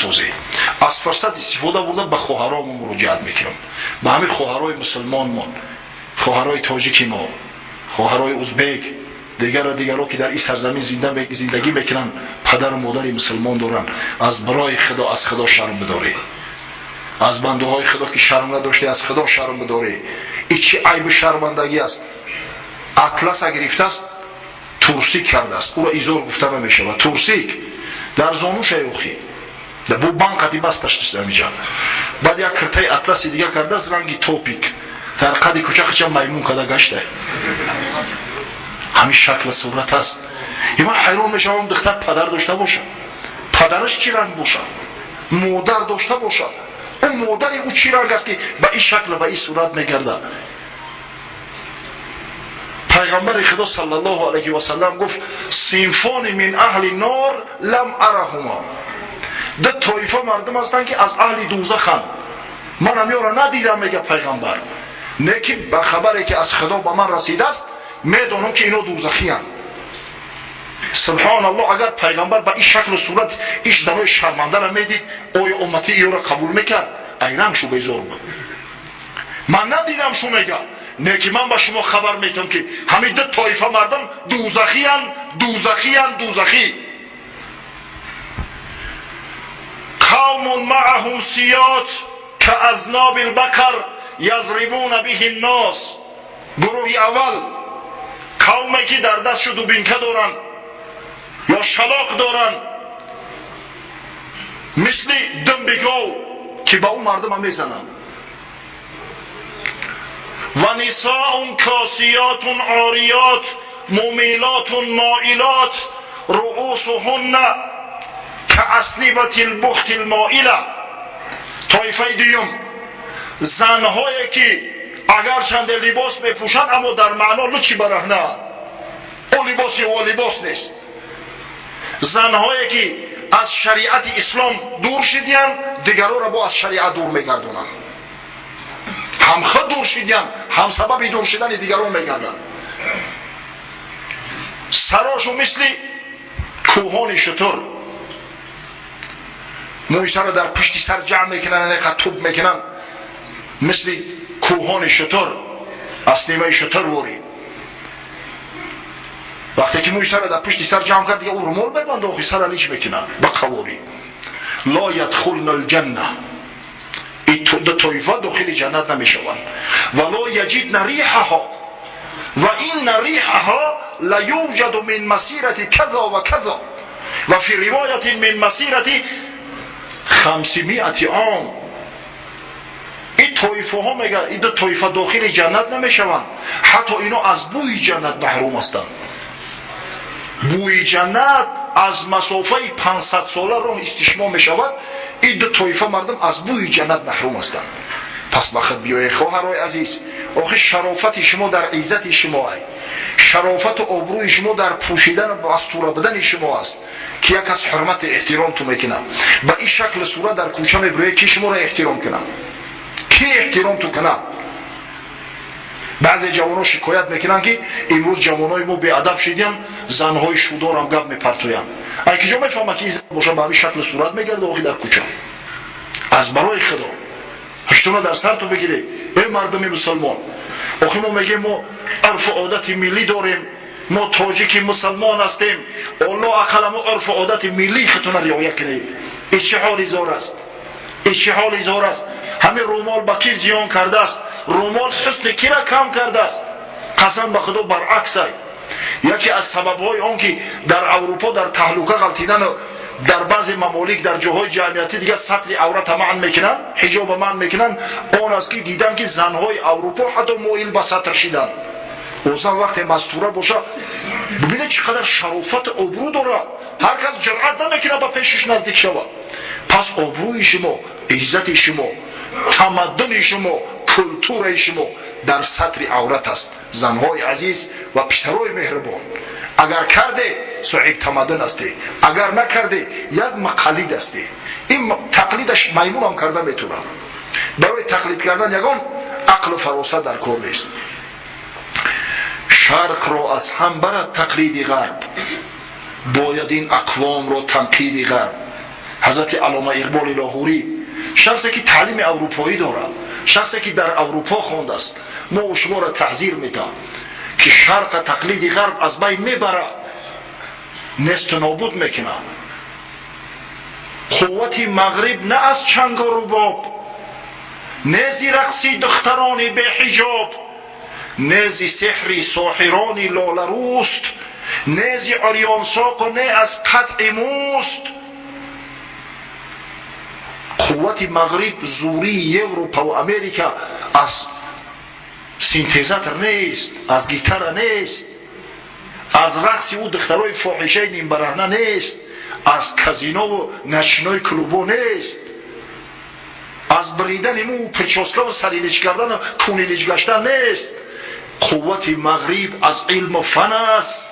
نسازی. از فرصت استفاده بوده به خواهرامون مراجعت میکنم، به همین خواهرای مسلمانمون، خواهرای تاجیکی ما، خواهرای ازبک، دیگرها که در این سرزمین زندگی میکنن، پدر و مادر مسلمان دارن، از برای خدا از خدا شرم بداری، از بنده های خدا که شرم نداشته از خدا شرم بداری. این چه عیب شرمندگی است؟ اطلس گرفته است، تورسیک کرده است، او را ایزار گفته نمیشه و تورسیک در زانو شیوخی در بو بانقتی بستش نمیشه. بعد یک کرته اطلسی دیگه کرده است رنگی توپیک، در قد کوچکش میمون کده گشته. همین شکل صورت است. من حیران میشم اون دختر پدر داشته باشه، پدرش چی رنگ باشه، مادر داشته باشه، اون مادر او چی رنگ است که به این شکل به این صورت میگرده. پیغمبر خدا صلی الله علیه و سلم گفت صنفان من اهل نار لم ارهما، ده طایفه مردم هستند که از اهل دوزخند، من هم یارا ندیدم. میگه پیغمبر نه که به خبری که از خدا به من رسیده است میدونم که اینا دوزخی هستند. سبحان الله، اگر پیغمبر به این شکل و صورت ایش دلای شرمنده را میدید، آیا امتی ایو را قبول میکرد؟ ایران شو بیزار بود. من ندیدم شو میگه، نه که من به شما خبر میتونم که همین ده طایفه مردم دوزخی هستند، دوزخی هستند، دوزخی. قوم معهم سیات کاذناب البقر یضربون به الناس. گروه اول قومی که در دستشو دوبینکه دارن یا شلاق دارن مثل دنبگاو که با اون مردم هم میزنن. و نساء کاسیات عاریات ممیلات مائلات رؤوسهن کاسنبة البخت المائله. طایفه دیوم زنهایی که اگر چند لباس میپوشن اما در معنا لچی برهنه، او لباسی و لباس نیست. زنهایی که از شریعت اسلام دور شدیان دیگران را با از شریعت دور میگردونن، هم خود دور شدیان هم سبب دور شدن دیگران میگردن. سراشو مثل کوهان شتر، موی سر در پشتی سر جمع میکنن، توب میکنن مثل کوهان شتر، از نیمه شتر واری. وقتی که موی سر در پشتی سر جمع کرد دیگه او رومال ببند آخی سر لیش بکنن با قواری. لا یدخلن الجنه، این دو طایفه داخل جنت نمیشوند. ولا یجدن ریحها و این ریحها لیوجد من مسیرت کذا و کذا و فی روایت من مسیرت 500 عام. این طایفه ها میگه این دو طایفه داخل جنت نمیشوند، حتی اینا از بوی جنت محروم هستند. بوی جنت از مسافه 500 ساله راه استشمام میشود، این دو طایفه مردم از بوی جنت محروم هستند. پس وقت بیایی خواهرای عزیز، آخه شرافت شما در عزت شما است، شرافت و آبروی شما در پوشیدن و استوره بدن شما است که یک از حرمت احترام تو میکنه. با این شکل صورت در کوچه میبروی که شما را احترام کنه، کی احترام تو کنه؟ بعضی جوانان شکایت میکنن که امروز جوانای ما بیادب شدیم، زنهای شودار هم گپ میپرتوین. ای که جا میفهمه که این باشه به این شکل صورت میگرده آخی در کوچه. از برای خدا هشتونه در سر تو بگیری ای مردم مسلمان. آخی ما میگیم ما عرف و عادت ملی داریم، ما تاجیک مسلمان هستیم، الله اقل ما عرف و عادت ملی خطونه رعایت کنیم. این چه حالی زار است؟ این چه حالی زار است؟ همین رومال با کی زیان کرده است؟ رومال حسن کی را کم کرده است؟ قسم به خدا برعکس است. یکی از سبب‌های آن که در اروپا در تهلکه غلطیدن در بعضی ممالک در جاهای جمعیتی دیگه سطر عورت منع میکنن، حجاب منع میکنن، آن است که دیدن که زنهای اروپا حتی مایل به سطر شدن. اوزن وقتی مستوره باشه ببینه چقدر شرافت آبرو داره، هر کس جرأت نمیکنه به پیشش نزدیک شود. پس آبروی شما، عزت شما، تمدن شما، کلتور شما در سطر عورت است. زنهای عزیز و پسرای مهربان، اگر کرده صاحب تمدن هستی، اگر نکرده یک مقلد هستی. این تقلیدش میمون هم کرده میتونه. برای تقلید کردن یگان عقل و فراست در کار نیست. شرق را از هم برد تقلید غرب، باید این اقوام را تنقید غرب. حضرت علامه اقبال لاهوری، شخصی که تعلیم اروپایی داره، شخصی که در اروپا خوانده است، ما شما را تحذیر میدم که شرق تقلید غرب از بین میبره، نست و نابود میکنه. قوت مغرب نه از چنگ و رباب، نه زی رقصی دختران به حجاب، نه زی سحری ساحران لالروست، نه زی عریان ساق و نه از قطع موست. قوت مغرب زوری اروپا و امریکا از سینتزاتر نیست، از گیتار نیست، از رقص او دخترای فاحشه نیم برهنه نیست، از کازینو و نشنای کلوبو نیست، از بریدن مو پچوسکا و سریلیچ کردن و کونیلیچ گشتن نیست. قوت مغرب از علم و فن است،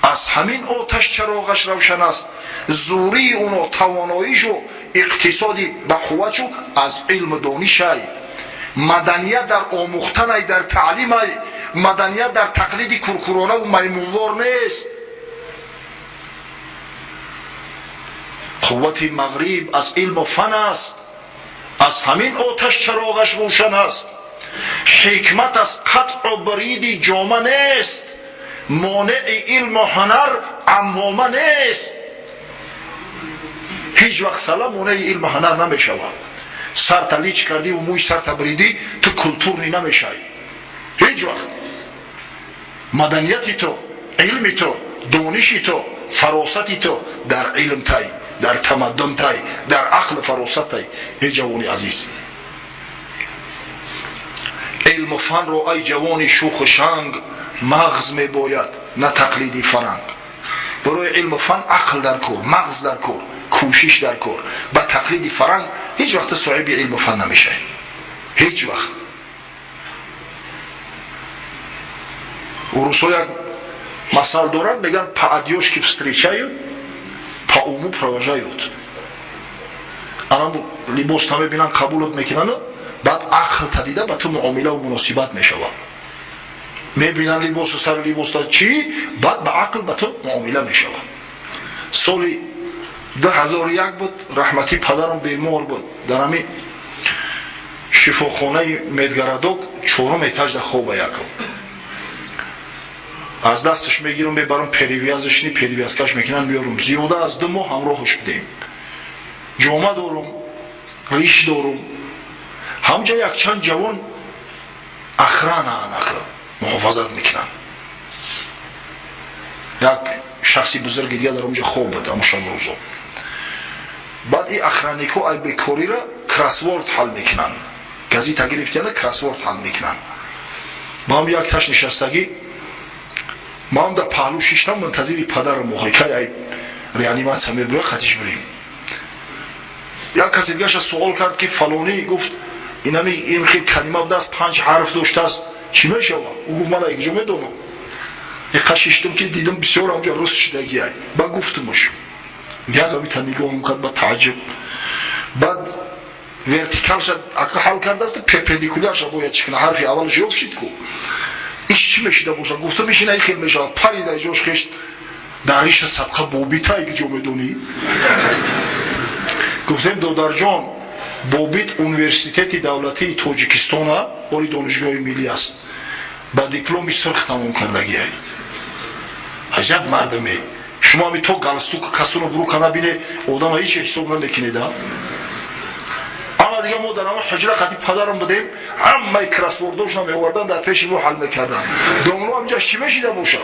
از همین آتش چراغش روشن است. زوری اونو تواناییش و اقتصادی با قوتشو از علم و دانش ای. مدنیت در آموختن ای، در تعلیم ای. مدنیت در تقلید کرکرانه و میمونوار نیست. قوت مغرب از علم و فن است، از همین آتش چراغش روشن است. حکمت از قطع و برید جامه نیست، مانع علم و هنر عمامه نیست. هیچ وقت سلام مانع علم و هنر نمی شود. سر تلیچ کردی و موی سر تبریدی تو کلتوری نمی شوی. هیچ وقت مدنیتی تو، علمی تو، دانشی تو، فراستی تو در علم تای، در تمدن تای، در عقل فراست تای. ای جوانی عزیز، علم و فن رو ای جوانی شوخ و شنگ مغز می باید، نه تقلیدی فرنگ. برای علم و فن عقل در کار، مغز در کار، کوشش در کار. با تقلیدی فرنگ هیچ وقت صاحب علم و فن نمیشه. هیچ وقت. و روسو یک مثال دارد، میگن по одежке встречают, по уму провожают. اما لباس تا میبینن قبولت میکنن، بعد عقل تدیده با تو معامله و مناسبت میشود. میبینن لباس و سر لباس تا چی، بعد با عقل با تو معامله میشود. سالی 2001 بود، رحمتی پدرم بیمار بود، در همین شفاخانه میدگردوک 4 ایتاژ در خواب یکم. از دستش میگیرم میبرم پریویازش نی، پریویازکش میکنن میارم. زیاده از 2 ماه همراهش بودیم. جامعه دارم، ریش دارم. همجا یک چند جوان اخران آنکه محافظت میکنن. یک شخصی بزرگ دیگه در اونجا خواب بود اما شب روزا. بعد این اخرانیکو ای بیکاری را کراسورد حل میکنن. گزیتا گرفتیانه کراسورد حل میکنن. ما هم یک تاش نشستگی، ما هم در پهلو شیشتم منتظری پدر موقعی که ای ریانیماسیا میبره خطیش بریم. یک کسی دیگه سوال کرد که فلانی گفت این خیلی کلمه بوده است 5 حرف داشته است چی میشه؟ او گفت من یک جمله دونم. یک قشیشتم که دیدم بسیار همجا رست شدگی ای با گفتمش بیاد همی تا نگاه کرد با تعجب. بعد ورتیکال شد اکا حل کرده است، پرپندیکولار شد باید چکنه حرفی اولش یوف شد کو ایش چی میشیده باشه؟ گفتم میشینه ای خیلی میشه پریده جوش خشت داریش صدقه بوبیت ای که جمعه دونی. گفتم دودار جان بوبیت اونیورسیتeti دولتی تاجیکستان باری دانشگاه ملی است، با دیپلمی سرخ تمام کردگی ای. عجب مردمی. شما می تو گالستوک کسونو برو کنه بینه آدم هیچ حساب نمیکنید. اما دیگه ما در اما حجره خطی پدرم بدیم همه کراسوردوش هم میوردن در پیش ما حل میکردن. دانلو همجا چی میشیده باشه؟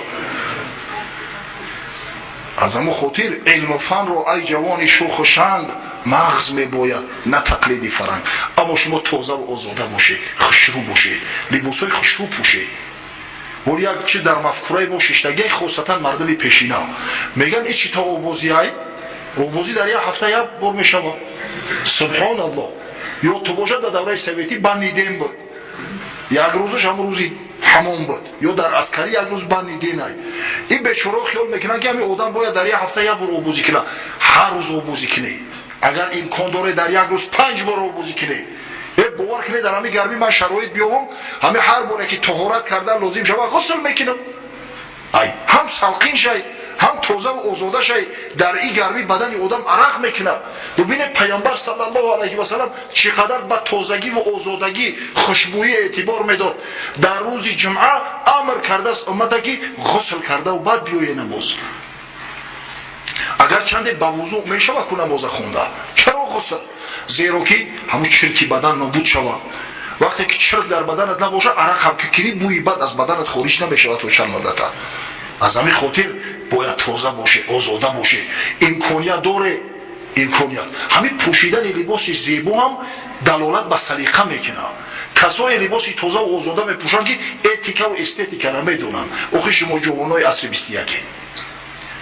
از اما خاطر علم و فن رو ای جوانی شوخ و شنگ مغز میباید، نه تقلیدی فرنگ. اما شما تازه و آزاده باشید، خوشرو باشید، لباسای خوشرو پوشید. ولی یک چیز در مفکوره ما ششتگی خاصتا مردم پیشینا میگن ایچی تا آبازی های آبازی در یک هفته یک بار میشم. سبحان الله. یا تو باشد در دوره سویتی بندیدین بود، یک روزش هم روزی حمام بود، یا در عسکری یک روز بندیدین های. این بیچاره خیال میکنن که همین آدم باید در یک هفته یک بار آبازی کنه. هر روز آبازی کنه. اگر امکان داره در یک روز 5 بار آبازی کنه. باور کنید در همین گرمی من شرایط بیام همه هر باره که طهارت کردن لازم شود غسل میکنم. ای هم سلقین شای هم توزه و آزاده شای در این گرمی بدن آدم عرق میکنه. ببینید پیامبر صلی الله علیه و سلم چقدر با تازگی و آزادگی خوشبویی اعتبار میداد. در روز جمعه امر کرده است امت که غسل کرده و بعد بیایه نماز. اگر چند با وضو میشه و نماز خونده. چرا غسل؟ زیرا که همون چرکی بدن نابود شوه. وقتی که چرک در بدنت نباشه عرق هم که کنی بوی بد از بدنت خارج نمیشه تو چند مدت. از همین خاطر باید تازه باشه، آزاده باشه. امکانیت داره، امکانیت. همین پوشیدن لباس زیبا هم دلالت به سلیقه میکنه. کسای لباس تازه و آزاده میپوشن که اتیکه و استتیکه را میدونن. آخه شما جوانای عصر 21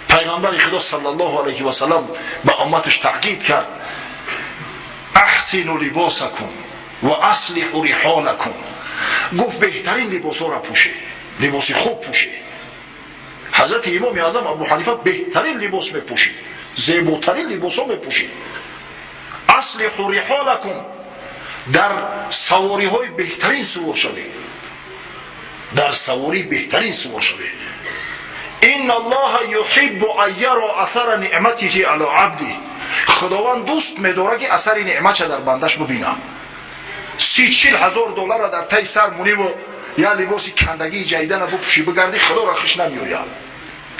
پیغمبر خدا صلی الله علیه و سلم به امتش تاکید کرد احسنوا لباسکم و اصلحوا رحالکم. گفت بهترین لباس ها را پوشه، لباس خوب پوشه. حضرت امام اعظم ابو حنیفه بهترین لباس میپوشه، زیباترین لباس ها میپوشه. اصلحوا رحالکم، در سواری های بهترین سوار شده، در سواری بهترین سوار شده. ان الله یحب ان یرى اثر نعمته علی عبده. خداوند دوست می‌داره که اثر نعمتش در بندش ببینه. 30-40 هزار دلار را در تای سر مونی و یا لباسی کندگی جیدن را بپوشی بگردی خدا را خوش نمیآید.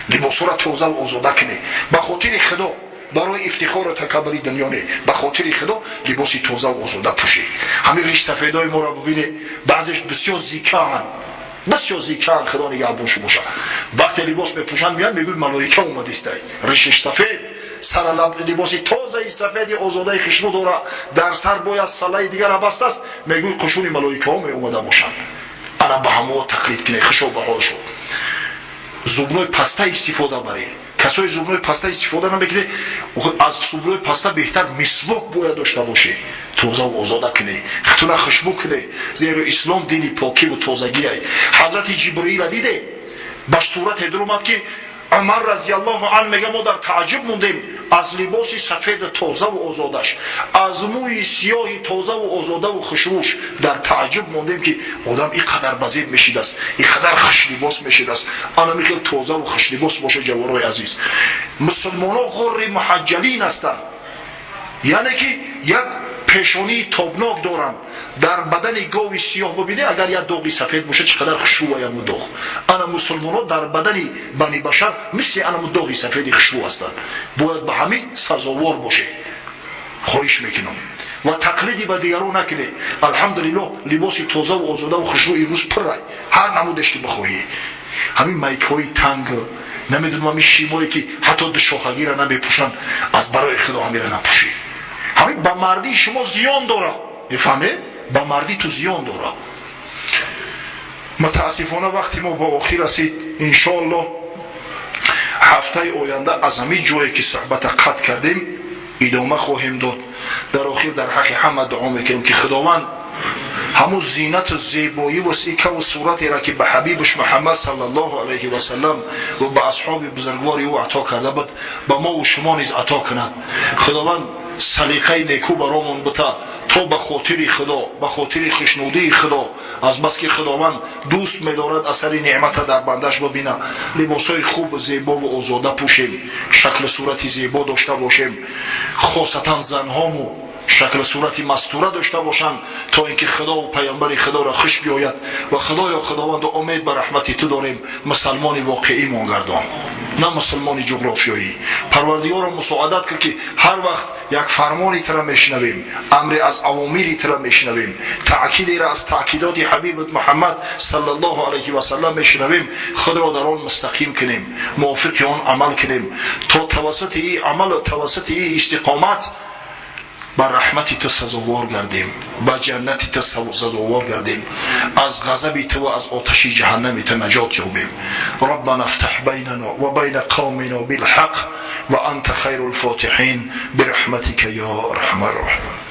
لباس را تازه و آزاده کنی به خاطر خدا، برای افتخار و تکبری دنیا نه، به خاطر خدا لباسی تازه و آزاده پوشی. همین ریش سفیدای ما را ببینید، بعضیش بسیار زیکان، بسیار زیکان، خدا نگهبانش باشه. وقتی لباس میپوشن میان میگن ملائکه اومده است. ریشش سفید، سر لباسی تازه سفید آزاده خشنو داره، در سر باید سلای دیگر را بسته است، میگن قشون ملائکه ها می اومده باشن. انا به همه تقلید کنه، خشو به حال شد. زبنای پسته استفاده بره. کسای زبنای پسته استفاده نمیکنه، از زبنای پسته بهتر مسواک باید داشته باشه، تازه و آزاده کنه، خطونه خشبو کنه. زیرا اسلام دینی پاکی و تازگی است. حضرت جبرئیل دیده باش صورت در اومد که عمر رضی الله عنه میگه ما در تعجب موندیم از لباس سفید تازه و آزادش، از موی سیاه تازه و آزاده و خوشبوش در تعجب موندیم که آدم اینقدر بزید میشید است، اینقدر خوش لباس میشید است. انا میگم تازه و خوش لباس باشه. جوانای عزیز، مسلمان ها غر محجلین هستند، یعنی که یک پیشانی تابناک دارن. در بدن گاوی سیاه ببینه اگر یک داغی سفید باشه چقدر خشوع یا داغ. انا مسلمان ها در بدن بنی بشر مثل انا داغی سفید خشوع هستند. باید به همین سزاوار باشه. خواهش میکنم و تقلیدی به دیگران نکنه. الحمدلله لباس تازه و آزاده و خشوع امروز پره، هر نمودش که بخواهی. همین مایک‌های تنگ، نمیدونم همین شیمایی که حتی دو شاخگی را نمیپوشن، از برای خدا همین را نپوشی. همین با مردی شما زیان داره، میفهمه؟ با مردی تو زیان داره. متاسفانه وقتی ما با آخر رسید، انشاءالله هفته آینده از همین جایی که صحبت قطع کردیم ادامه خواهیم داد. در آخر در حق همه دعا میکنیم که خداوند همون زینت و زیبایی و سیکه و صورتی را که به حبیبش محمد صلی الله علیه و سلم و به اصحاب بزرگواری او عطا کرده بود به ما و شما نیز عطا کند. خداوند سلیقه نیکو برامون بده تا به خاطر خدا، به خاطر خوشنودی خدا، از بس که خداوند دوست می‌دارد اثر نعمت در بندش ببینه، لباسای خوب و زیبا و آزاده پوشیم، شکل صورتی زیبا داشته باشیم، خاصتا زنهامو شکل صورتی مستوره داشته باشند تا اینکه خدا و پیامبر خدا را خوش بیاید. و خدایا خداوند امید به رحمت تو داریم، مسلمان واقعی ما گردان، نه مسلمان جغرافیایی. پروردگار مساعدت کن که هر وقت یک فرمانی تر میشنویم، امر از اوامری تر میشنویم، تاکیدی را از تاکیدات حبیبت محمد صلی الله علیه و سلم میشنویم، خدا در آن مستقیم کنیم، موافق آن عمل کنیم تا توسط این عمل و توسط این استقامت بر رحمتی تو سزاوار گردیم، با جنتی تو سزاوار گردیم، از غضب تو و از آتش جهنم تو نجات یابیم. ربنا افتح بیننا و بین قومنا بالحق و انت خیر الفاتحین برحمتك یا ارحم الراحمین.